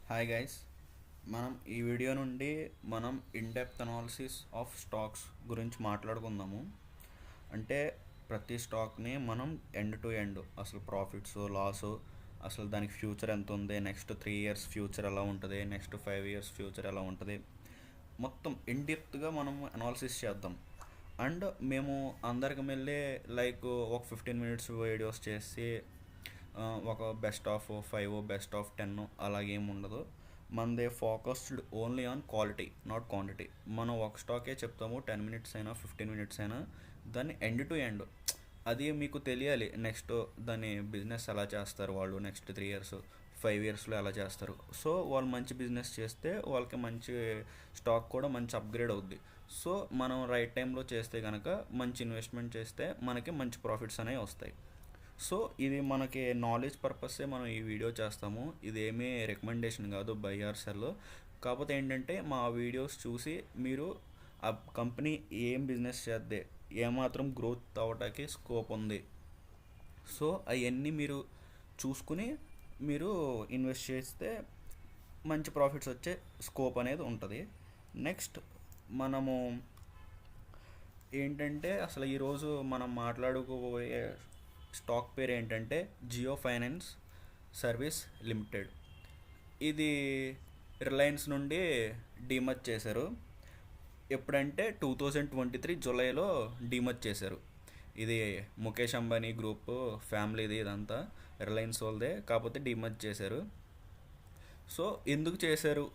Hi guys. మనం ఈ video నుండి in depth analysis of stocks గురించి మాట్లాడుకుందాము. అంటే ప్రతి స్టాక్ని మనం ఎండ్ టు ఎండ్ అసలు ప్రాఫిట్స్ లాస్, అసలు దానికి ఫ్యూచర్ ఎంత ఉంది, నెక్స్ట్ 3 years ఫ్యూచర్ ఎలా ఉంటుంది, నెక్స్ట్ 5 years ఫ్యూచర్ ఎలా ఉంటుంది, మొత్తం ఇన్ డెప్త్గా మనం అనాలిసిస్ చేద్దాం. అండ్ మేము అందరికి వెళ్ళి లైక్ ఒక 15 minutes వీడియోస్ చేసి ఒక బెస్ట్ ఆఫ్ 5 బెస్ట్ ఆఫ్ 10 అలాగేమి ఉండదు. మనదే focused only on quality not quantity. మనం ఒక స్టాకే చెప్తాము, 10 minutes అయినా 15 minutes అయినా దాన్ని ఎండ్ టు ఎండ్ అది మీకు తెలియాలి. నెక్స్ట్ దాన్ని బిజినెస్ ఎలా చేస్తారు వాళ్ళు, నెక్స్ట్ 3 years 5 yearsలో ఎలా చేస్తారు. సో వాళ్ళు మంచి బిజినెస్ చేస్తే వాళ్ళకి మంచి స్టాక్ కూడా మంచి అప్గ్రేడ్ అవుద్ది. సో మనం రైట్ టైంలో చేస్తే కనుక మంచి ఇన్వెస్ట్మెంట్ చేస్తే మనకి మంచి ప్రాఫిట్స్ అనేవి వస్తాయి. సో ఇది మనకి నాలెడ్జ్ పర్పస్సే మనం ఈ వీడియో చేస్తాము. ఇదేమీ రికమెండేషన్ కాదు బై ఆర్ సెల్. కాకపోతే ఏంటంటే మా వీడియోస్ చూసి మీరు ఆ కంపెనీ ఏం బిజినెస్ చేద్దే, ఏమాత్రం గ్రోత్ అవ్వటానికి స్కోప్ ఉంది, సో అవన్నీ మీరు చూసుకుని మీరు ఇన్వెస్ట్ చేస్తే మంచి ప్రాఫిట్స్ వచ్చే స్కోప్ అనేది ఉంటుంది. నెక్స్ట్ మనము ఏంటంటే అసలు ఈరోజు మనం మాట్లాడుకోబోయే స్టాక్ పేరు ఏంటంటే జియో ఫైనాన్స్ సర్వీస్ లిమిటెడ్. ఇది రిలయన్స్ నుండి డీమర్జ్ చేశారు. ఎప్పుడంటే 2023 జూలైలో డీమర్జ్ చేశారు. ఇది ముఖేష్ అంబానీ గ్రూప్ ఫ్యామిలీది, ఇదంతా రిలయన్స్ వాళ్ళదే, కాకపోతే డీమర్జ్ చేశారు. సో ఎందుకు చేశారు?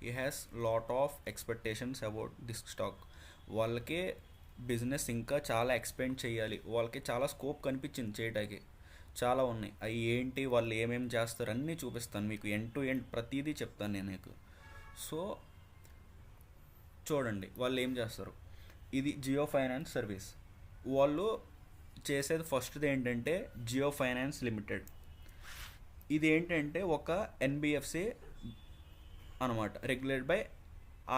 ఈ has lot of expectations about this stock. వాళ్ళకి బిజినెస్ ఇంకా చాలా ఎక్స్పెండ్ చేయాలి, వాళ్ళకి చాలా స్కోప్ కనిపించింది, చేయడానికి చాలా ఉన్నాయి. అవి ఏంటి, వాళ్ళు ఏమేమి చేస్తారు అన్నీ చూపిస్తాను మీకు, ఎండ్ టు ఎండ్ ప్రతిదీ చెప్తాను నేను మీకు. సో చూడండి వాళ్ళు ఏం చేస్తారు. ఇది జియో ఫైనాన్స్ సర్వీస్. వాళ్ళు చేసేది ఫస్ట్ది ఏంటంటే జియో ఫైనాన్స్ లిమిటెడ్. ఇది ఏంటంటే ఒక ఎన్బిఎఫ్సి అనమాట, రెగ్యులేటెడ్ బై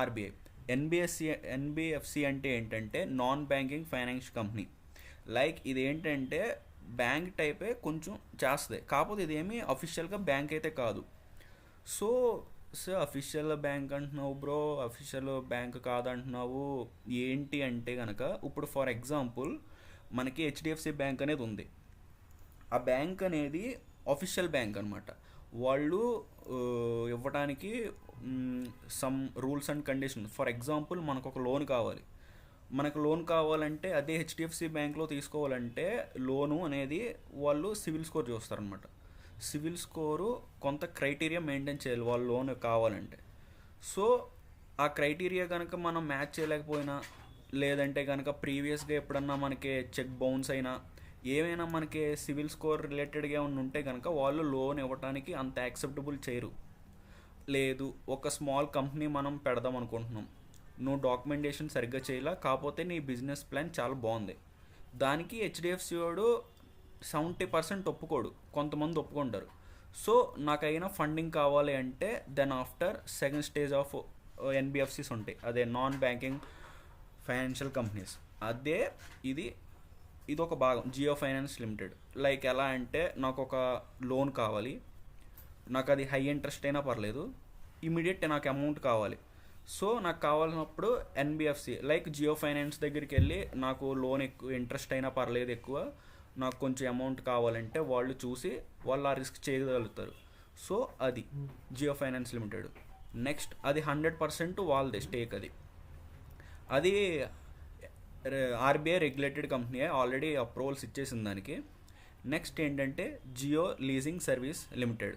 ఆర్బీఐ. ఎన్బిఎఫ్సి అంటే ఏంటంటే non banking finance company. Like ఇది ఏంటంటే బ్యాంక్ టైపే కొంచెం చేస్తుంది, కాకపోతే ఇదేమి అఫీషియల్గా బ్యాంక్ అయితే కాదు. సో అఫీషియల్ బ్యాంక్ అంటున్నావు బ్రో, అఫీషియల్ బ్యాంక్ కాదంటున్నావు ఏంటి అంటే కనుక, ఇప్పుడు ఫర్ ఎగ్జాంపుల్ మనకి హెచ్డిఎఫ్సి బ్యాంక్ అనేది ఉంది. ఆ బ్యాంక్ అనేది అఫీషియల్ బ్యాంక్ అనమాట. వాళ్ళు ఇవ్వడానికి some rules and conditions. For example మనకు ఒక లోన్ కావాలి, మనకు లోన్ కావాలంటే అదే హెచ్డిఎఫ్సి బ్యాంక్లో తీసుకోవాలంటే లోను అనేది వాళ్ళు సివిల్ స్కోర్ చూస్తారనమాట. సివిల్ స్కోరు కొంత క్రైటీరియా మెయింటైన్ చేయాలి వాళ్ళు లోన్ కావాలంటే. సో ఆ క్రైటీరియా కనుక మనం మ్యాచ్ చేయలేకపోయినా, లేదంటే కనుక ప్రీవియస్గా ఎప్పుడన్నా మనకి చెక్ బౌన్స్ అయినా, ఏమైనా మనకి సివిల్ స్కోర్ రిలేటెడ్గా ఏమైనా ఉంటే కనుక వాళ్ళు లోన్ ఇవ్వడానికి అంత యాక్సెప్టబుల్ చేయరు. లేదు, ఒక స్మాల్ కంపెనీ మనం పెడదాం అనుకుంటున్నాం, నువ్వు డాక్యుమెంటేషన్ సరిగ్గా చేయలా, కాకపోతే నీ బిజినెస్ ప్లాన్ చాలా బాగుంది, దానికి హెచ్డిఎఫ్సి వాడు 70% ఒప్పుకోడు, కొంతమంది ఒప్పుకుంటారు. సో నాకైనా ఫండింగ్ కావాలి అంటే then after second stage of NBFCs ఉంటాయి, అదే నాన్ బ్యాంకింగ్ ఫైనాన్షియల్ కంపెనీస్. అదే ఇది ఇది ఒక భాగం జియో ఫైనాన్స్ లిమిటెడ్. లైక్ ఎలా అంటే నాకు ఒక లోన్ కావాలి, నాకు అది హై ఇంట్రెస్ట్ అయినా పర్లేదు, ఇమీడియట్ నాకు అమౌంట్ కావాలి. సో నాకు కావాల్సినప్పుడు ఎన్బిఎఫ్సి లైక్ జియో ఫైనాన్స్ దగ్గరికి వెళ్ళి నాకు లోన్ ఎక్కువ ఇంట్రెస్ట్ అయినా పర్లేదు, ఎక్కువ నాకు కొంచెం అమౌంట్ కావాలంటే వాళ్ళు చూసి వాళ్ళు ఆ రిస్క్ చేయగలుగుతారు. సో అది జియో ఫైనాన్స్ లిమిటెడ్. నెక్స్ట్ అది 100% వాళ్ళదే స్టేక్. అది RBI regulated company, already approvals ఇచ్చేసింది దానికి. నెక్స్ట్ ఏంటంటే Jio leasing service limited.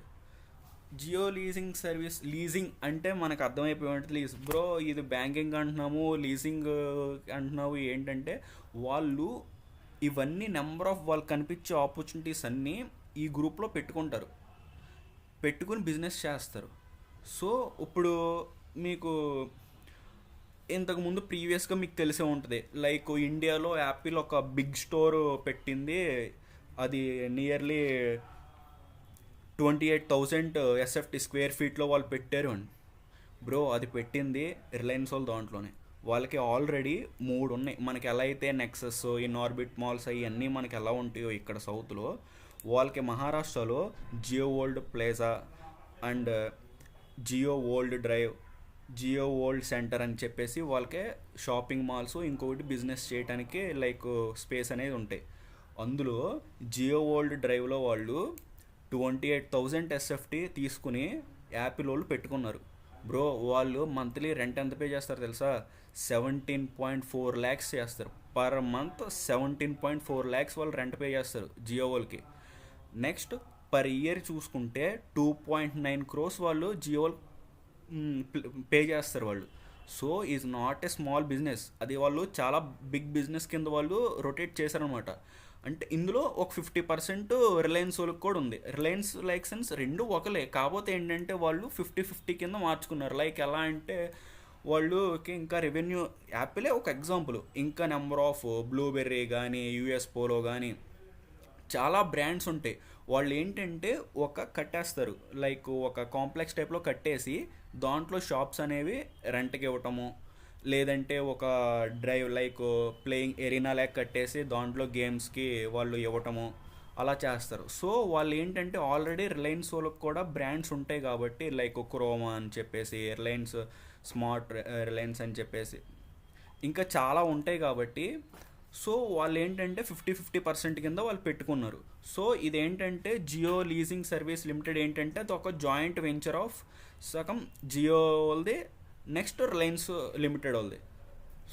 Jio leasing service, leasing అంటే మనకు అర్థమైపోయి ఉంటుంది, లీజ్ బ్రో ఇది బ్యాంకింగ్ అంటున్నాము లీజింగ్ అంటున్నావు ఏంటంటే, వాళ్ళు ఇవన్నీ నెంబర్ ఆఫ్ వాళ్ళు కనిపించే ఆపర్చునిటీస్ అన్నీ ఈ గ్రూప్లో పెట్టుకుంటారు, పెట్టుకుని బిజినెస్ చేస్తారు. సో ఇప్పుడు మీకు ఇంతకుముందు ప్రీవియస్గా మీకు తెలిసే ఉంటుంది, లైక్ ఇండియాలో యాపిల్ ఒక బిగ్ స్టోర్ పెట్టింది, అది నియర్లీ 28,000 ఎస్ఎఫ్టీ స్క్వేర్ ఫీట్లో వాళ్ళు పెట్టారు అని. బ్రో అది పెట్టింది రిలయన్స్ వాళ్ళు దాంట్లోనే. వాళ్ళకి ఆల్రెడీ 3 ఉన్నాయి. మనకి ఎలా అయితే నెక్సస్, ఇన్ఆర్బిట్ మాల్స్ అవన్నీ మనకి ఎలా ఉంటాయో ఇక్కడ సౌత్లో, వాళ్ళకి మహారాష్ట్రలో Jio world plaza and Jio world drive, Jio world centre అని చెప్పేసి వాళ్ళకే షాపింగ్ మాల్స్ ఇంకొకటి బిజినెస్ చేయడానికి లైక్ స్పేస్ అనేది ఉంటాయి. అందులో జియో వరల్డ్ డ్రైవ్లో వాళ్ళు 28,000 ఎస్ఎఫ్టీ తీసుకుని యాపిల్ వాళ్ళు పెట్టుకున్నారు. బ్రో వాళ్ళు మంత్లీ రెంట్ ఎంత పే చేస్తారు తెలుసా? 17.4 lakhs చేస్తారు పర్ మంత్. 17.4 lakhs వాళ్ళు రెంట్ పే చేస్తారు జియో వాళ్ళకి. నెక్స్ట్ పర్ ఇయర్ చూసుకుంటే 2.9 crores వాళ్ళు జియో పే చేస్తారు వాళ్ళు. So is not a small business, అది వాళ్ళు చాలా బిగ్ బిజినెస్ కింద వాళ్ళు రొటేట్ చేశారనమాట. అంటే ఇందులో ఒక 50% రిలయన్స్ వాళ్ళకి కూడా ఉంది. రిలయన్స్ లైక్ సెన్స్ రెండు ఒకలే, కాకపోతే ఏంటంటే వాళ్ళు 50-50 కింద మార్చుకున్నారు. లైక్ ఎలా అంటే వాళ్ళు ఇంకా రెవెన్యూ, యాపిలే ఒక ఎగ్జాంపుల్, ఇంకా నెంబర్ ఆఫ్ బ్లూబెర్రీ కానీ యూఎస్ పోలో కానీ చాలా బ్రాండ్స్ ఉంటాయి. వాళ్ళు ఏంటంటే ఒక కట్టేస్తారు, లైక్ ఒక కాంప్లెక్స్ టైప్లో కట్టేసి దాంట్లో షాప్స్ అనేవి రెంట్కి ఇవ్వటము, లేదంటే ఒక drive like playing arena like కట్టేసి దాంట్లో గేమ్స్కి వాళ్ళు ఇవ్వటము అలా చేస్తారు. సో వాళ్ళు ఏంటంటే ఆల్రెడీ రిలయన్స్ వాళ్ళకి కూడా బ్రాండ్స్ ఉంటాయి కాబట్టి, లైక్ క్రోమా అని చెప్పేసి, రిలయన్స్ స్మార్ట్ రిలయన్స్ అని చెప్పేసి ఇంకా చాలా ఉంటాయి కాబట్టి, సో వాళ్ళు ఏంటంటే 50-50% కింద వాళ్ళు పెట్టుకున్నారు. సో ఇదేంటంటే జియో లీజింగ్ సర్వీస్ లిమిటెడ్ ఏంటంటే అది ఒక జాయింట్ వెంచర్ ఆఫ్ సగం జియో వాళ్ళది, నెక్స్ట్ రిలయన్స్ లిమిటెడ్ వాళ్ళది.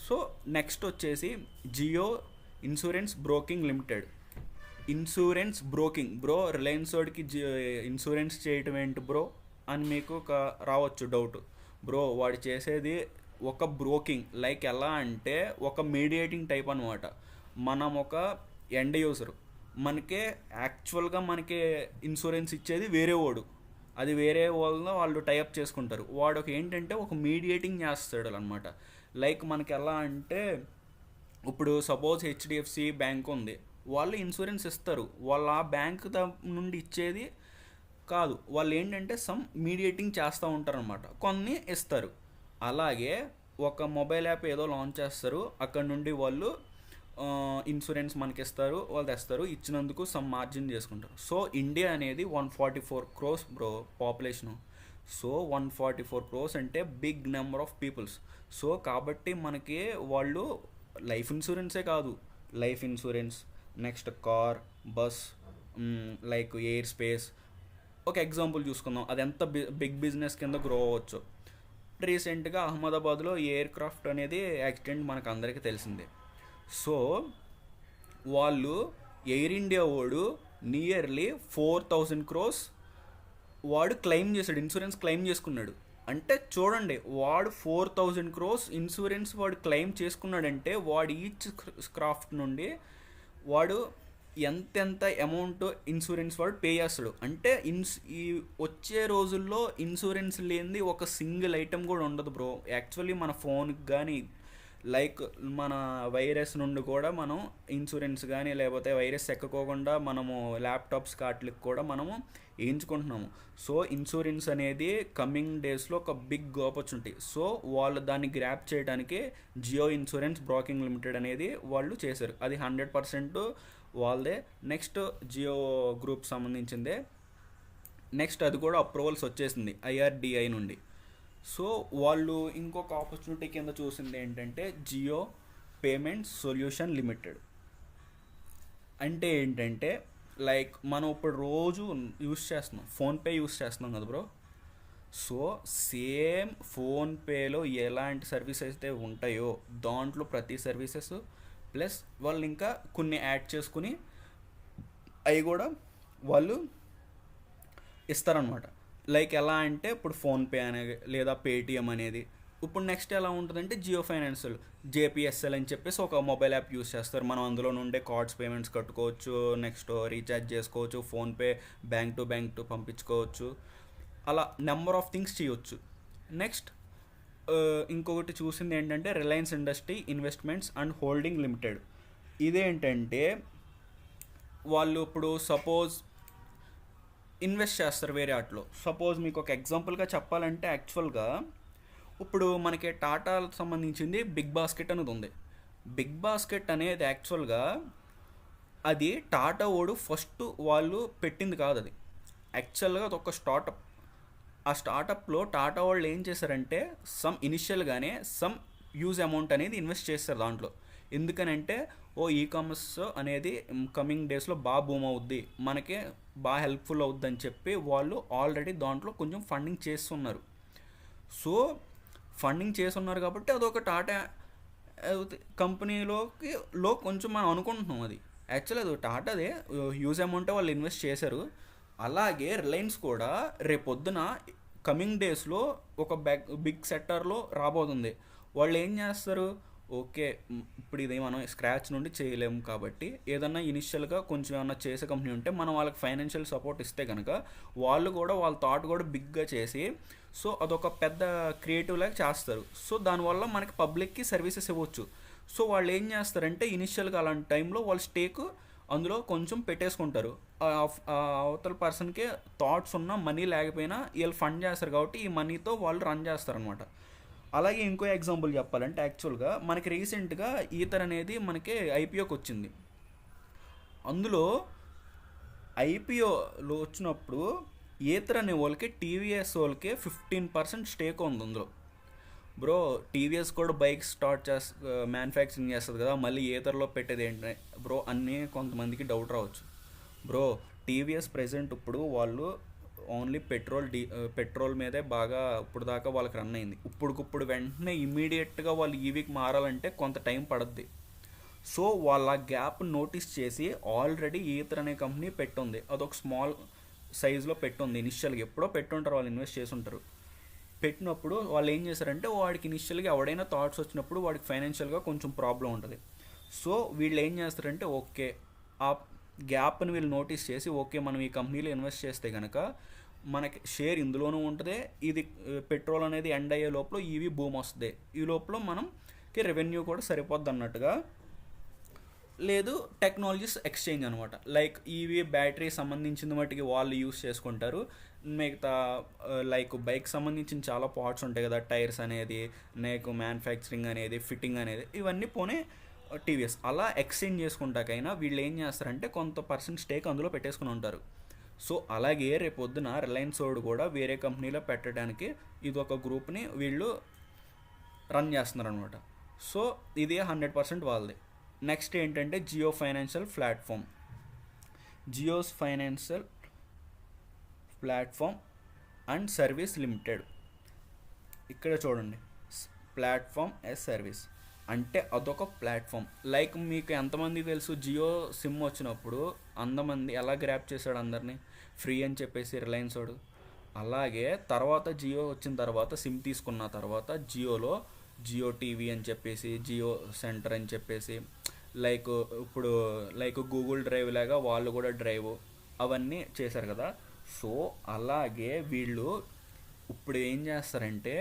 సో నెక్స్ట్ వచ్చేసి Jio insurance broking limited. Insurance broking bro, Reliance వాడికి ఇన్సూరెన్స్ చేయటం ఏంటి బ్రో అని మీకు ఒక రావచ్చు డౌట్. బ్రో వాడు చేసేది ఒక బ్రోకింగ్, లైక్ ఎలా అంటే ఒక మీడియేటింగ్ టైప్ అనమాట. మనం ఒక ఎండ్ యూజర్, మనకే యాక్చువల్గా మనకి ఇన్సూరెన్స్ ఇచ్చేది వేరే వాడు, అది వేరే వాళ్ళలో వాళ్ళు టైఅప్ చేసుకుంటారు. వాడు ఒక ఏంటంటే ఒక మీడియేటింగ్ చేస్తాడు అనమాట. లైక్ మనకి ఎలా అంటే ఇప్పుడు సపోజ్ హెచ్డిఎఫ్సి బ్యాంక్ ఉంది, వాళ్ళు ఇన్సూరెన్స్ ఇస్తారు, వాళ్ళు ఆ బ్యాంక్ నుండి ఇచ్చేది కాదు, వాళ్ళు ఏంటంటే సమ్ మీడియేటింగ్ చేస్తూ ఉంటారు అనమాట, కొన్ని ఇస్తారు. అలాగే ఒక మొబైల్ యాప్ ఏదో లాంచ్ చేస్తారు, అక్కడ నుండి వాళ్ళు ఇన్సూరెన్స్ మనకి ఇస్తారు, వాళ్ళు తెస్తారు, ఇచ్చినందుకు సమ్ మార్జిన్ చేసుకుంటారు. సో ఇండియా అనేది 144 crores bro population. So 144 crores అంటే big number of peoples. So కాబట్టి మనకి వాళ్ళు లైఫ్ ఇన్సూరెన్సే కాదు, life insurance, next car, bus, like air space, ఒక ఎగ్జాంపుల్ చూసుకుందాం అది ఎంత బిగ్ బిజినెస్ కింద గ్రో అవ్వచ్చు. రీసెంట్గా అహ్మదాబాద్లో ఎయిర్ క్రాఫ్ట్ అనేది యాక్సిడెంట్ మనకు అందరికీ తెలిసిందే. సో వాళ్ళు ఎయిర్ ఇండియా వాడు నియర్లీ 4,000 crores వాడు క్లెయిమ్ చేశాడు, ఇన్సూరెన్స్ క్లెయిమ్ చేసుకున్నాడు. అంటే చూడండి, వాడు 4,000 crores ఇన్సూరెన్స్ వాడు క్లెయిమ్ చేసుకున్నాడంటే వాడు ఈచ్ క్రాఫ్ట్ నుండి వాడు ఎంతెంత అమౌంట్ ఇన్సూరెన్స్ వాడు పే చేస్తాడు. అంటే ఈ వచ్చే రోజుల్లో ఇన్సూరెన్స్ లేనిది ఒక సింగిల్ ఐటెం కూడా ఉండదు బ్రో. యాక్చువల్లీ మన ఫోన్కి కానీ లైక్ మన వైరస్ నుండి కూడా మనం ఇన్సూరెన్స్ కానీ, లేకపోతే వైరస్ ఎక్కకోకుండా మనము ల్యాప్టాప్స్ వాటికి కూడా మనము వేయించుకుంటున్నాము. సో ఇన్సూరెన్స్ అనేది కమింగ్ డేస్లో ఒక బిగ్ ఆపర్చునిటీ. సో వాళ్ళు దాన్ని గ్రాప్ చేయడానికి జియో ఇన్సూరెన్స్ బ్రోకింగ్ లిమిటెడ్ అనేది వాళ్ళు చేశారు. అది 100% వాళ్ళదే, నెక్స్ట్ జియో గ్రూప్ సంబంధించిందే. నెక్స్ట్ అది కూడా అప్రూవల్స్ వచ్చేసింది ఐఆర్డిఐ నుండి. సో వాళ్ళు ఇంకొక ఆపర్చునిటీ కింద చూసింది ఏంటంటే జియో పేమెంట్స్ సొల్యూషన్ లిమిటెడ్. అంటే ఏంటంటే లైక్ మనం ఇప్పుడు రోజు యూస్ చేస్తున్నాం, ఫోన్పే యూస్ చేస్తున్నాం కదా బ్రో. సో సేమ్ ఫోన్పేలో ఎలాంటి సర్వీసెస్ అయితే ఉంటాయో దాంట్లో ప్రతి సర్వీసెస్ ప్లస్ వాళ్ళు ఇంకా కొన్ని యాడ్ చేసుకుని అవి కూడా వాళ్ళు ఇస్తారనమాట. లైక్ ఎలా అంటే ఇప్పుడు ఫోన్పే అనేది లేదా పేటిఎం అనేది. ఇప్పుడు నెక్స్ట్ ఎలా ఉంటుందంటే జియో ఫైనాన్షియల్ జేపీఎస్ఎల్ అని చెప్పేసి ఒక మొబైల్ యాప్ యూస్ చేస్తారు. మనం అందులో నుండే కార్డ్స్ పేమెంట్స్ కట్టుకోవచ్చు, నెక్స్ట్ రీఛార్జ్ చేసుకోవచ్చు, ఫోన్పే బ్యాంక్ టు పంపించుకోవచ్చు, అలా నెంబర్ ఆఫ్ థింగ్స్ చేయొచ్చు. నెక్స్ట్ ఇంకొకటి చూసింది ఏంటంటే Reliance industry investments and holding limited. ఇదేంటంటే వాళ్ళు ఇప్పుడు సపోజ్ ఇన్వెస్ట్ చేస్తారు వేరే వాటిలో. సపోజ్ మీకు ఒక ఎగ్జాంపుల్గా చెప్పాలంటే యాక్చువల్గా ఇప్పుడు మనకి టాటాకు సంబంధించింది బిగ్ బాస్కెట్ అనేది ఉంది. బిగ్ బాస్కెట్ అనేది యాక్చువల్గా అది టాటా ఓడు ఫస్ట్ వాళ్ళు పెట్టింది కాదు, అది యాక్చువల్గా అది ఒక స్టార్టప్. ఆ స్టార్టప్లో టాటా వాళ్ళు ఏం చేశారంటే ఇనిషియల్గానే యూజ్ అమౌంట్ అనేది ఇన్వెస్ట్ చేస్తారు దాంట్లో. ఎందుకనంటే ఈ కామర్స్ అనేది కమింగ్ డేస్లో బాగా బూమ్ అవుద్ది, మనకి బాగా హెల్ప్ఫుల్ అవుద్ది అని చెప్పి వాళ్ళు ఆల్రెడీ దాంట్లో కొంచెం ఫండింగ్ చేస్తున్నారు. సో ఫండింగ్ చేస్తున్నారు కాబట్టి అదొక టాటా కంపెనీలోకి కొంచెం మనం అనుకుంటున్నాం. అది యాక్చువల్లీ అది టాటాదే యూజ్ అమౌంటే వాళ్ళు ఇన్వెస్ట్ చేశారు. అలాగే రిలయన్స్ కూడా రేపొద్దున కమింగ్ డేస్లో ఒక బిగ్ సెక్టార్లో రాబోతుంది. వాళ్ళు ఏం చేస్తారు, ఓకే ఇప్పుడు ఇది మనం స్క్రాచ్ నుండి చేయలేము కాబట్టి ఏదన్నా ఇనిషియల్గా కొంచెం ఏమన్నా చేసే కంపెనీ ఉంటే మనం వాళ్ళకి ఫైనాన్షియల్ సపోర్ట్ ఇస్తే కనుక వాళ్ళు కూడా వాళ్ళ థాట్ కూడా బిగ్గా చేసి సో అదొక పెద్ద క్రియేటివ్ లాగా చేస్తారు. సో దానివల్ల మనకి పబ్లిక్కి సర్వీసెస్ ఇవ్వచ్చు. సో వాళ్ళు ఏం చేస్తారంటే ఇనిషియల్గా అలాంటి టైంలో వాళ్ళు స్టేక్ అందులో కొంచెం పెట్టేసుకుంటారు. అవతల పర్సన్కి థాట్స్ ఉన్న మనీ లేకపోయినా వీళ్ళు ఫండ్ చేస్తారు కాబట్టి ఈ మనీతో వాళ్ళు రన్ చేస్తారనమాట. అలాగే ఇంకో ఎగ్జాంపుల్ చెప్పాలంటే యాక్చువల్గా మనకి రీసెంట్గా ఈథర్ అనేది మనకి ఐపీఓకి వచ్చింది. అందులో ఐపీఓలో వచ్చినప్పుడు ఈథర్ అనే వాళ్ళకి టీవీఎస్ వాళ్ళకి 15% స్టేక్ ఉంది అందులో. బ్రో టీవీఎస్ కూడా బైక్ మ్యానుఫ్యాక్చరింగ్ చేస్తుంది కదా, మళ్ళీ ఈథర్లో పెట్టేది ఏంటి బ్రో అన్నీ కొంతమందికి డౌట్ రావచ్చు. బ్రో టీవీఎస్ ప్రెజెంట్ ఇప్పుడు వాళ్ళు ఓన్లీ పెట్రోల్ మీదే బాగా ఇప్పుడు దాకా వాళ్ళకి రన్ అయింది. ఇప్పుడు వెంటనే ఇమీడియట్గా వాళ్ళు ఈవీకి మారాలంటే కొంత టైం పడుద్ది. సో వాళ్ళ గ్యాప్ నోటీస్ చేసి ఆల్రెడీ ఈథర్ అనే కంపెనీ పెట్టుంది. అదొక స్మాల్ సైజులో పెట్టుంది. ఇనిషియల్గా ఎప్పుడో పెట్టుంటారు, వాళ్ళు ఇన్వెస్ట్ చేసి ఉంటారు. పెట్టినప్పుడు వాళ్ళు ఏం చేశారంటే వాడికి ఇనిషియల్గా ఎవడైనా థాట్స్ వచ్చినప్పుడు వాడికి ఫైనాన్షియల్గా కొంచెం ప్రాబ్లం ఉంటుంది. సో వీళ్ళు ఏం చేస్తారంటే ఓకే ఆ గ్యాప్ని వీళ్ళు నోటీస్ చేసి ఓకే మనం ఈ కంపెనీలో ఇన్వెస్ట్ చేస్తే కనుక మనకి షేర్ ఇందులోనూ ఉంటుంది, ఇది పెట్రోల్ అనేది ఎండ్ అయ్యే లోపల ఈవీ బూమ్ వస్తుంది, ఈ లోపల మనకి రెవెన్యూ కూడా సరిపోద్ది అన్నట్టుగా. లేదు టెక్నాలజీస్ ఎక్స్చేంజ్ అనమాట. లైక్ ఈవీ బ్యాటరీ సంబంధించిన వాటికి వాళ్ళు యూస్ చేసుకుంటారు, మిగతా లైక్ బైక్ సంబంధించిన చాలా పార్ట్స్ ఉంటాయి కదా, టైర్స్ అనేది, నెక్ మ్యానుఫ్యాక్చరింగ్ అనేది, ఫిట్టింగ్ అనేది, ఇవన్నీ పోనీ టీవీఎస్ అలా ఎక్స్చేంజ్ చేసుకుంటాకైనా వీళ్ళు ఏం చేస్తారంటే కొంత పర్సెంట్ స్టేక్ అందులో పెట్టేసుకుని ఉంటారు. సో అలాగే రేపొద్దున రిలయన్స్ వాడు కూడా వేరే కంపెనీలో పెట్టడానికి ఇది ఒక గ్రూప్ని వీళ్ళు రన్ చేస్తున్నారు అనమాట. సో ఇది 100% వాళ్ళది. నెక్స్ట్ ఏంటంటే Jio financial platform. Jio's financial platform and service limited. ఇక్కడ చూడండి, ప్లాట్ఫామ్ యాజ్ సర్వీస్ అంటే అదొక ప్లాట్ఫామ్. లైక్ మీకు ఎంతమంది తెలుసు జియో సిమ్ వచ్చినప్పుడు అంతమంది ఎలా గ్రాప్ చేశాడు అందరినీ ఫ్రీ అని చెప్పేసి రిలయన్స్ వాడు. అలాగే తర్వాత జియో వచ్చిన తర్వాత సిమ్ తీసుకున్న తర్వాత జియోలో జియో టీవీ అని చెప్పేసి, జియో సెంటర్ అని చెప్పేసి, లైక్ గూగుల్ డ్రైవ్ లాగా వాళ్ళు కూడా డ్రైవ్ అవన్నీ చేశారు కదా. సో అలాగే వీళ్ళు ఇప్పుడు ఏం చేస్తారంటే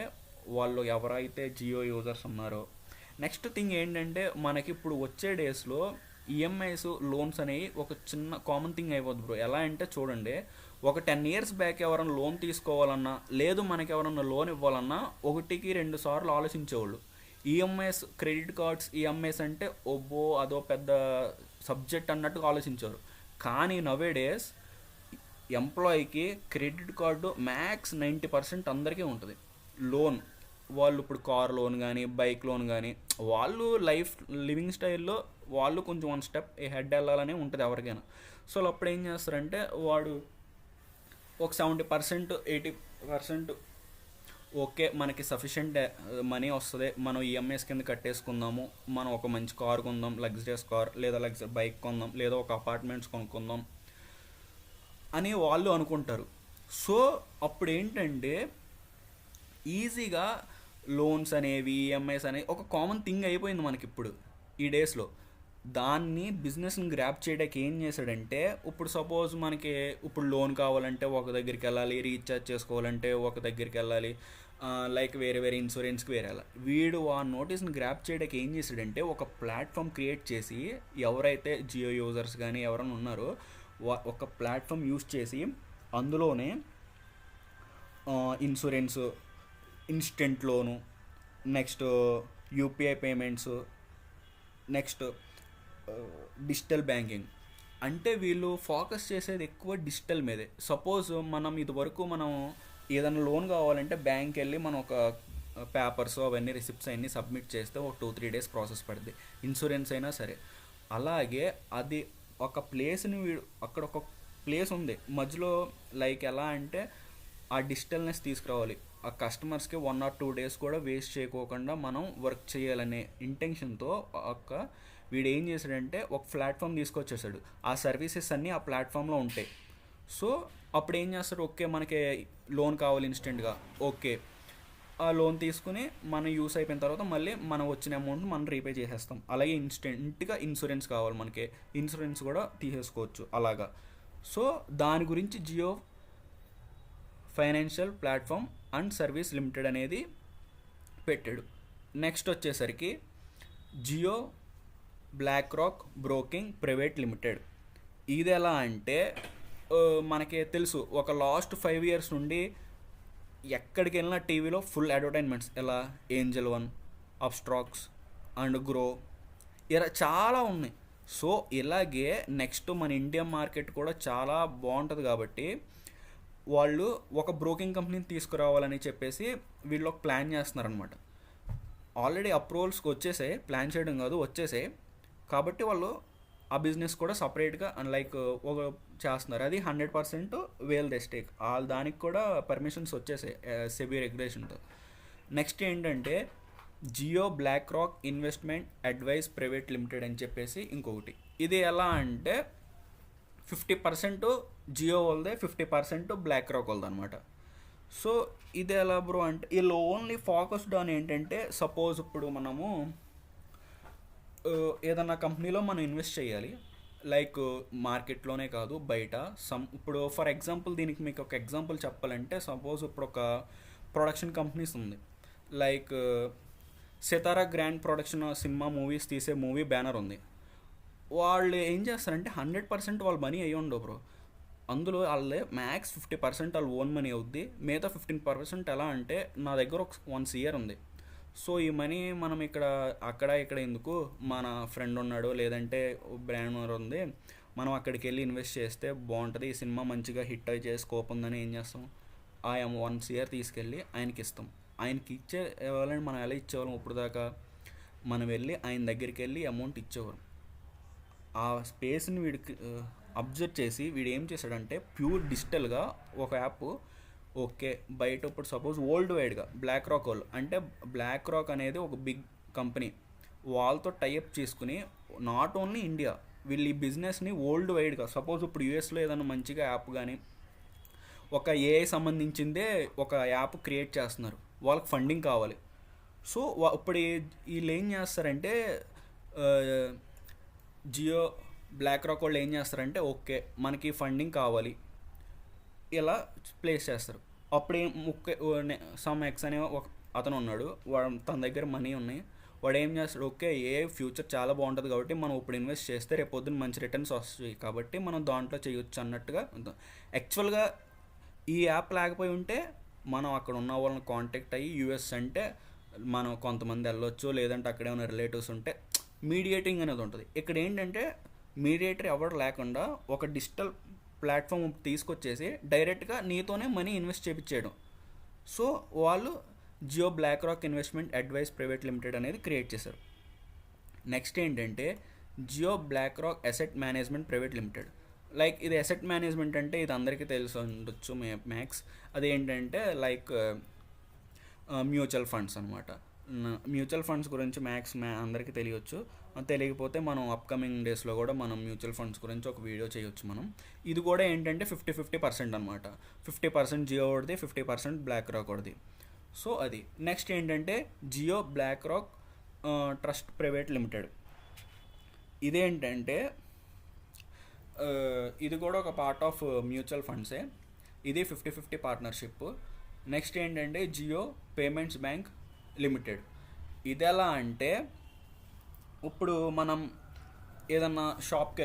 వాళ్ళు ఎవరైతే జియో యూజర్స్ ఉన్నారో, నెక్స్ట్ థింగ్ ఏంటంటే మనకి ఇప్పుడు వచ్చే డేస్లో ఈఎంఐస్ లోన్స్ అనేవి ఒక చిన్న కామన్ థింగ్ అయిపోద్ది బ్రో. ఎలా అంటే చూడండి, ఒక 10 years బ్యాక్ ఎవరైనా లోన్ తీసుకోవాలన్నా లేదు మనకి ఎవరైనా లోన్ ఇవ్వాలన్నా 1-2 సార్లు ఆలోచించేవాళ్ళు. ఈఎంఐస్, క్రెడిట్ కార్డ్స్ ఈఎంఐస్ అంటే ఒబ్బో అదో పెద్ద సబ్జెక్ట్ అన్నట్టుగా ఆలోచించారు. కానీ నవే డేస్ ఎంప్లాయీకి క్రెడిట్ కార్డు మ్యాక్స్ 90% అందరికీ ఉంటుంది. లోన్ వాళ్ళు ఇప్పుడు కార్ లోన్ కానీ బైక్ లోన్ కానీ వాళ్ళు లివింగ్ స్టైల్లో వాళ్ళు కొంచెం 1 step హెడ్ వెళ్ళాలని ఉంటుంది ఎవరికైనా. సో అప్పుడు ఏం చేస్తారంటే వాడు ఒక 70% 80% ఓకే మనకి సఫిషియెంట్ మనీ వస్తుంది, మనం ఈఎంఐస్ కింద కట్టేసుకుందాము, మనం ఒక మంచి కార్ కొందాం, లగ్జరియస్ కార్ లేదా బైక్ కొందాం, లేదా ఒక అపార్ట్మెంట్స్ కొనుక్కుందాం అని వాళ్ళు అనుకుంటారు. సో అప్పుడు ఏంటంటే ఈజీగా లోన్స్ అనేవి, ఈఎంఐస్ అనేవి ఒక కామన్ థింగ్ అయిపోయింది మనకి ఇప్పుడు ఈ డేస్లో. దాన్ని బిజినెస్ని గ్రాప్ చేయడానికి ఏం చేశాడంటే ఇప్పుడు సపోజ్ మనకి ఇప్పుడు లోన్ కావాలంటే ఒక దగ్గరికి వెళ్ళాలి, రీఛార్జ్ చేసుకోవాలంటే ఒక దగ్గరికి వెళ్ళాలి, లైక్ వేరే ఇన్సూరెన్స్కి వేరే వెళ్ళాలి. వీడు ఆ నోటీస్ని గ్రాప్ చేయడానికి ఏం చేశాడంటే ఒక ప్లాట్ఫామ్ క్రియేట్ చేసి ఎవరైతే జియో యూజర్స్ కానీ ఎవరైనా ఉన్నారో ఒక ప్లాట్ఫామ్ యూజ్ చేసి అందులోనే insurance, instant loan, next UPI payments, next digital banking. అంటే వీళ్ళు ఫోకస్ చేసేది ఎక్కువ డిజిటల్ మీదే. సపోజ్ మనం ఇదివరకు మనం ఏదైనా లోన్ కావాలంటే బ్యాంక్ వెళ్ళి మనం ఒక పేపర్స్ అవన్నీ రిసిప్ట్స్ అవన్నీ సబ్మిట్ చేస్తే ఒక 2-3 డేస్ ప్రాసెస్ పడుతుంది. ఇన్సూరెన్స్ అయినా సరే అలాగే అది ఒక ప్లేస్ని అక్కడ ఒక ప్లేస్ ఉంది మధ్యలో, లైక్ ఎలా అంటే ఆ డిజిటల్నెస్ తీసుకురావాలి, ఆ కస్టమర్స్కి 1 or 2 days కూడా వేస్ట్ చేయకోకుండా మనం వర్క్ చేయాలనే ఇంటెన్షన్తో ఒక వీడు ఏం చేశాడంటే ఒక ప్లాట్ఫామ్ తీసుకొచ్చేసాడు. ఆ సర్వీసెస్ అన్నీ ఆ ప్లాట్ఫామ్లో ఉంటాయి. సో అప్పుడు ఏం చేస్తారు, ఓకే మనకి లోన్ కావాలి ఇన్స్టెంట్గా, ఓకే ఆ లోన్ తీసుకుని మనం యూస్ అయిపోయిన తర్వాత మళ్ళీ మనం వచ్చిన అమౌంట్ మనం రీపే చేసేస్తాం. అలాగే ఇన్స్టెంట్గా ఇన్సూరెన్స్ కావాలి మనకి, ఇన్సూరెన్స్ కూడా తీసేసుకోవచ్చు అలాగా. సో దాని గురించి Jio financial platform and service limited అనేది పెట్టాడు. నెక్స్ట్ వచ్చేసరికి Jio BlackRock broking private limited. ఇది ఎలా అంటే మనకి తెలుసు, ఒక లాస్ట్ 5 years నుండి ఎక్కడికి వెళ్ళినా టీవీలో ఫుల్ అడ్వర్టైజ్మెంట్స్, ఎలా ఏంజల్ వన్, అప్స్ట్రాక్స్ అండ్ గ్రో, ఇలా చాలా ఉన్నాయి. సో ఇలాగే నెక్స్ట్ మన ఇండియా మార్కెట్ కూడా చాలా బాగుంటుంది కాబట్టి వాళ్ళు ఒక బ్రోకింగ్ కంపెనీని తీసుకురావాలని చెప్పేసి వీళ్ళు ఒక ప్లాన్ చేస్తున్నారనమాట. ఆల్రెడీ అప్రూవల్స్కి వచ్చేసాయి, ప్లాన్ చేయడం కాదు వచ్చేసాయి. కాబట్టి వాళ్ళు ఆ బిజినెస్ కూడా సపరేట్గా లైక్ ఒక చేస్తున్నారు. అది 100% వేల్దే స్టేక్, దానికి కూడా పర్మిషన్స్ వచ్చేసాయి సెబీ రెగ్యులేషన్తో. నెక్స్ట్ ఏంటంటే Jio BlackRock investment advice private limited అని చెప్పేసి ఇంకొకటి. ఇది ఎలా అంటే 50% జియో వాళ్ళదే, 50% బ్లాక్ రాక్ వాళ్ళది అనమాట. సో ఇది ఎలా బ్రో అంటే వీళ్ళు ఓన్లీ ఫోకస్డ్ ఆన్ ఏంటంటే, సపోజ్ ఇప్పుడు మనము ఏదన్నా కంపెనీలో మనం ఇన్వెస్ట్ చేయాలి, లైక్ మార్కెట్లోనే కాదు బయట ఇప్పుడు ఫర్ ఎగ్జాంపుల్ దీనికి మీకు ఒక ఎగ్జాంపుల్ చెప్పాలంటే, సపోజ్ ఇప్పుడు ఒక ప్రొడక్షన్ కంపెనీస్ ఉంది, లైక్ సితారా గ్రాండ్ ప్రొడక్షన్ సినిమా మూవీస్ తీసే మూవీ బ్యానర్ ఉంది. వాళ్ళు ఏం చేస్తారంటే 100% వాళ్ళ మనీ అయ్యి ఉండవు బ్రో. అందులో వాళ్ళే మ్యాక్స్ 50% వాళ్ళ ఓన్ మనీ అవుద్ది. మిగతా 15% ఎలా అంటే, నా దగ్గర ఒక 1 CR ఉంది, సో ఈ మనీ మనం ఇక్కడ ఎందుకు, మన ఫ్రెండ్ ఉన్నాడు లేదంటే బ్రాండ్ ఓనర్ ఉంది, మనం అక్కడికి వెళ్ళి ఇన్వెస్ట్ చేస్తే బాగుంటుంది, ఈ సినిమా మంచిగా హిట్ అయ్యి స్కోప్ ఉందని ఏం చేస్తాం, ఆ 1 CR తీసుకెళ్ళి ఆయనకి ఇస్తాం. ఆయనకి ఇచ్చేవాళ్ళని మనం ఎలా ఇచ్చేవాళ్ళం, ఇప్పుడు దాకా మనం వెళ్ళి ఆయన దగ్గరికి వెళ్ళి అమౌంట్ ఇచ్చేవాళ్ళం. ఆ స్పేస్ని వీడికి అబ్జర్వ్ చేసి వీడు ఏం చేశాడంటే ప్యూర్ డిజిటల్గా ఒక యాప్, ఓకే బయట ఇప్పుడు సపోజ్ వరల్డ్ వైడ్గా బ్లాక్ రాక్ వాళ్ళు అంటే, బ్లాక్ రాక్ అనేది ఒక బిగ్ కంపెనీ, వాళ్ళతో టైఅప్ చేసుకుని నాట్ ఓన్లీ ఇండియా, వీళ్ళు ఈ బిజినెస్ని వరల్డ్ వైడ్గా, సపోజ్ ఇప్పుడు యూఎస్లో ఏదైనా మంచిగా యాప్ కానీ ఒక ఏఐ సంబంధించిందే ఒక యాప్ క్రియేట్ చేస్తున్నారు, వాళ్ళకి ఫండింగ్ కావాలి. సో ఇప్పుడు వీళ్ళు ఏం చేస్తారంటే, జియో బ్లాక్ రాక్ వాళ్ళు ఏం చేస్తారంటే, ఓకే మనకి ఫండింగ్ కావాలి ఇలా ప్లేస్ చేస్తారు. అప్పుడు సమ్ ఎక్స్ అనే ఒక అతను ఉన్నాడు, వాడు తన దగ్గర మనీ ఉన్నాయి, వాడు ఏం చేస్తాడు, ఓకే ఏ ఫ్యూచర్ చాలా బాగుంటుంది కాబట్టి మనం ఇప్పుడు ఇన్వెస్ట్ చేస్తే రేపు పొద్దున్న మంచి రిటర్న్స్ వస్తాయి కాబట్టి మనం దాంట్లో చేయొచ్చు అన్నట్టుగా. యాక్చువల్గా ఈ యాప్ లేకపోయి ఉంటే మనం అక్కడ ఉన్న వాళ్ళని కాంటాక్ట్ అయ్యి యూఎస్ అంటే మనం కొంతమంది వెళ్ళొచ్చు, లేదంటే అక్కడ ఏమైనా రిలేటివ్స్ ఉంటే మీడియేటింగ్ అనేది ఉంటుంది. ఇక్కడ ఏంటంటే మీడియేటర్ ఎవరు లేకుండా ఒక డిజిటల్ ప్లాట్ఫామ్ తీసుకొచ్చేసి డైరెక్ట్గా నీతోనే మనీ ఇన్వెస్ట్ చేయించేయడం. సో వాళ్ళు Jio BlackRock investment advice private limited అనేది క్రియేట్ చేశారు. నెక్స్ట్ ఏంటంటే Jio BlackRock asset management private limited. Like ఇది అసెట్ మేనేజ్మెంట్ అంటే ఇది అందరికీ తెలిసి ఉండొచ్చు మ్యాక్స్, అదేంటంటే లైక్ మ్యూచువల్ ఫండ్స్ అనమాట. మ్యూచువల్ ఫండ్స్ గురించి మ్యాక్స్ అందరికీ తెలియచ్చు, తెలియకపోతే మనం అప్కమింగ్ డేస్లో కూడా మనం మ్యూచువల్ ఫండ్స్ గురించి ఒక వీడియో చేయొచ్చు మనం. ఇది కూడా ఏంటంటే 50-50% అనమాట, 50% జియో వాడిది, 50% బ్లాక్ రాక్ వాడిది. సో అది. నెక్స్ట్ ఏంటంటే Jio BlackRock trust private limited. ఇదేంటంటే ఇది కూడా ఒక పార్ట్ ఆఫ్ మ్యూచువల్ ఫండ్సే, ఇది 50-50 పార్ట్నర్షిప్. నెక్స్ట్ ఏంటంటే జియో పేమెంట్స్ బ్యాంక్ లిమిటెడ్. ఇది ఎలా అంటే, ఇప్పుడు మనం ఏదన్నా షాప్కి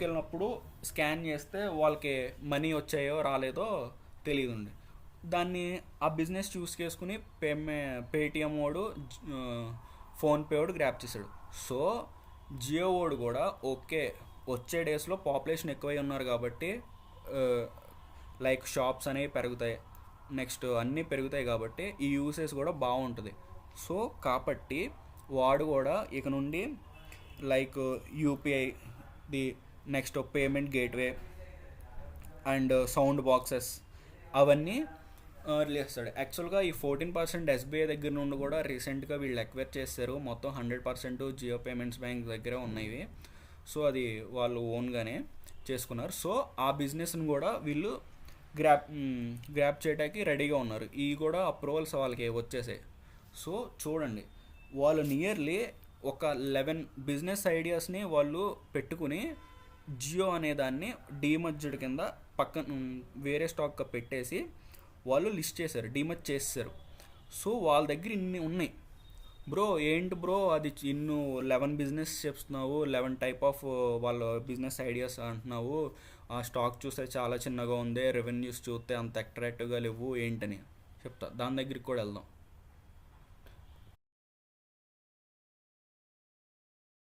వెళ్ళినప్పుడు స్కాన్ చేస్తే వాళ్ళకి మనీ వచ్చాయో రాలేదో తెలియదుండి, దాన్ని ఆ బిజినెస్ చూస్ చేసుకుని పేటిఎం వాడు ఫోన్పే వాడు గ్రాప్ చేశాడు. సో జియో వాడు కూడా ఓకే వచ్చే డేస్లో పాపులేషన్ ఎక్కువై ఉన్నారు కాబట్టి లైక్ షాప్స్ అనేవి పెరుగుతాయి, నెక్స్ట్ అన్నీ పెరుగుతాయి కాబట్టి ఈ యూసేజ్ కూడా బాగుంటుంది. సో కాబట్టి వాడు కూడా ఇక నుండి like UPI the next payment gateway and sound boxes అవన్నీ రిలీజ్ చేస్తాడు. యాక్చువల్గా ఈ 14% ఎస్బీఐ దగ్గర నుండి కూడా రీసెంట్గా వీళ్ళు ఎక్వైర్ చేస్తారు. మొత్తం 100% జియో పేమెంట్స్ బ్యాంక్ దగ్గరే ఉన్నాయి. సో అది వాళ్ళు ఓన్గానే చేసుకున్నారు. సో ఆ బిజినెస్ని కూడా వీళ్ళు గ్రాప్ చేయడానికి రెడీగా ఉన్నారు. ఇవి కూడా అప్రూవల్స్ వాళ్ళకి వచ్చేసాయి. సో చూడండి, వాళ్ళు నియర్లీ ఒక 11 బిజినెస్ ఐడియాస్ని వాళ్ళు పెట్టుకుని జియో అనే దాన్ని డీమర్జ్డ్ కింద పక్కన వేరే స్టాక్ పెట్టేసి వాళ్ళు లిస్ట్ చేశారు, డీమర్జ్ చేశారు. సో వాళ్ళ దగ్గర ఇన్ని ఉన్నాయి. బ్రో ఏంటి బ్రో అది ఇన్ను 11 బిజినెస్ చెప్తున్నావు, 11 టైప్ ఆఫ్ వాళ్ళ బిజినెస్ ఐడియాస్ అంటున్నావు, ఆ స్టాక్ చూస్తే చాలా చిన్నగా ఉంది, రెవెన్యూస్ చూస్తే అంత అట్రాక్టివ్గా లేవు ఏంటని చెప్తా. దాని దగ్గరికి కూడా వెళ్దాం.